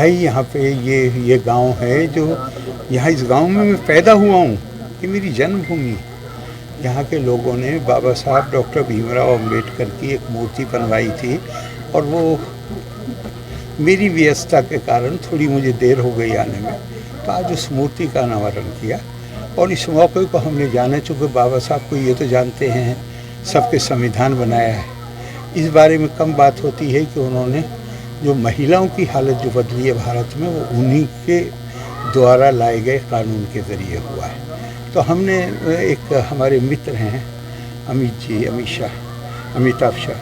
भाई यहाँ पे ये गांव है जो यहाँ इस गांव में मैं पैदा हुआ हूँ, ये मेरी जन्मभूमि। यहाँ के लोगों ने बाबा साहब डॉक्टर भीमराव अंबेडकर की एक मूर्ति बनवाई थी और वो मेरी व्यस्तता के कारण थोड़ी मुझे देर हो गई आने में, तो आज उस मूर्ति का अनावरण किया। और इस मौके को हमने जाना, चूँकि बाबा साहब को ये तो जानते हैं सबके संविधान बनाया है, इस बारे में कम बात होती है कि उन्होंने जो महिलाओं की हालत जो बदली है भारत में, वो उन्हीं के द्वारा लाए गए कानून के ज़रिए हुआ है। तो हमने एक हमारे मित्र हैं अमिताभ शाह,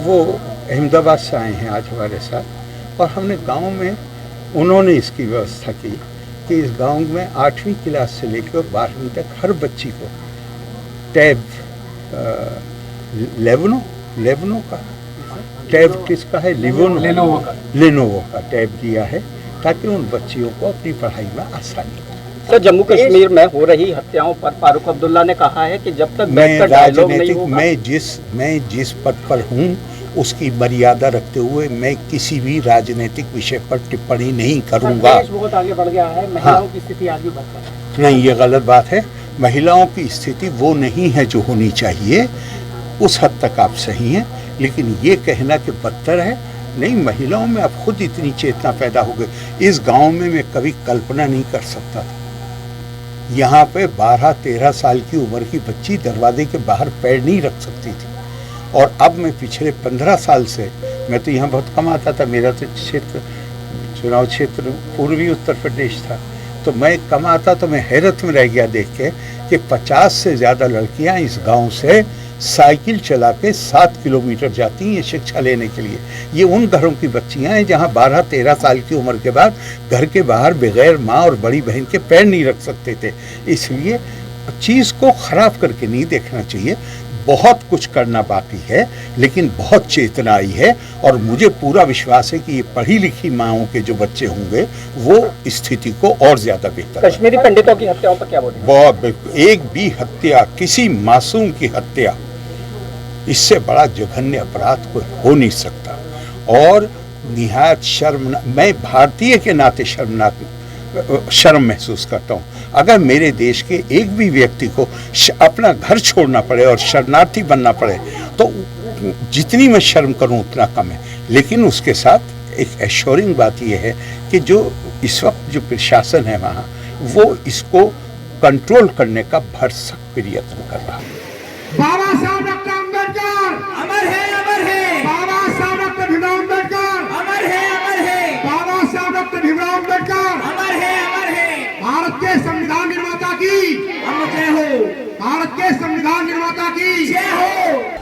वो अहमदाबाद से आए हैं आज हमारे साथ, और हमने गांव में उन्होंने इसकी व्यवस्था की कि इस गांव में 8वीं क्लास से लेकर 12वीं तक हर बच्ची को टैब लेवनो का टैब किसका है, लेनोवो का टैब दिया है, ताकि उन बच्चियों को अपनी पढ़ाई में आसानी हो। सर, जम्मू कश्मीर में हो रही हत्याओं पर फारूक अब्दुल्ला ने कहा है कि जब तक मैं जिस पद पर हूँ उसकी मर्यादा रखते हुए मैं किसी भी राजनीतिक विषय पर टिप्पणी नहीं करूँगा। बहुत आगे बढ़ गया है, महिलाओं की स्थिति आगे बढ़ रही है। नहीं, ये गलत बात है। महिलाओं की स्थिति वो नहीं है जो होनी चाहिए, उस हद तक आप सही हैं, लेकिन ये कहना कि बदतर है, नहीं, महिलाओं में अब खुद इतनी चेतना पैदा हो गई। इस गांव में मैं कभी कल्पना नहीं कर सकता था। यहाँ पे 12-13 साल की उम्र की बच्ची दरवाजे के बाहर पैर नहीं रख सकती थी, और अब मैं पिछले 15 साल से, मैं तो यहाँ बहुत कम आता था, मेरा तो चुनाव क्षेत्र पूर्वी उत्तर प्रदेश था, तो मैं कम आता तो मैं हैरत में रह गया देख के कि 50 से ज़्यादा लड़कियाँ इस गाँव से साइकिल चला के 7 किलोमीटर जाती हैं शिक्षा लेने के लिए। ये उन घरों की बच्चियां हैं जहां 12-13 साल की उम्र के बाद घर के बाहर बगैर माँ और बड़ी बहन के पैर नहीं रख सकते थे। इसलिए चीज़ को ख़राब करके नहीं देखना चाहिए। बहुत कुछ करना बाकी है, लेकिन बहुत चेतना आई है, और मुझे पूरा विश्वास है कि ये पढ़ी लिखी माँओं के जो बच्चे होंगे वो स्थिति को और ज़्यादा बेहतर। कश्मीरी पंडितों की हत्याओं पर क्या बोलेंगे? एक भी हत्या, किसी मासूम की हत्या, इससे बड़ा जघन्य अपराध कोई हो नहीं सकता। और निहायत मैं भारतीय के नाते शर्म महसूस करता हूँ। अगर मेरे देश के एक भी व्यक्ति को अपना घर छोड़ना पड़े और शरणार्थी बनना पड़े, तो जितनी मैं शर्म करूँ उतना कम है। लेकिन उसके साथ एक एश्योरिंग बात यह है कि जो इस वक्त जो प्रशासन है वहाँ, वो इसको कंट्रोल करने का भरसक प्रयत्न कर रहा है। बाबा साहब डॉक्टर अम्बेडकर अमर है। बाबा साहब डॉक्टर भीमराव अम्बेडकर अमर है। बाबा साहब डॉक्टर भीमराव अम्बेडकर अमर है। भारत के संविधान निर्माता की जय हो। भारत के संविधान निर्माता की जय हो।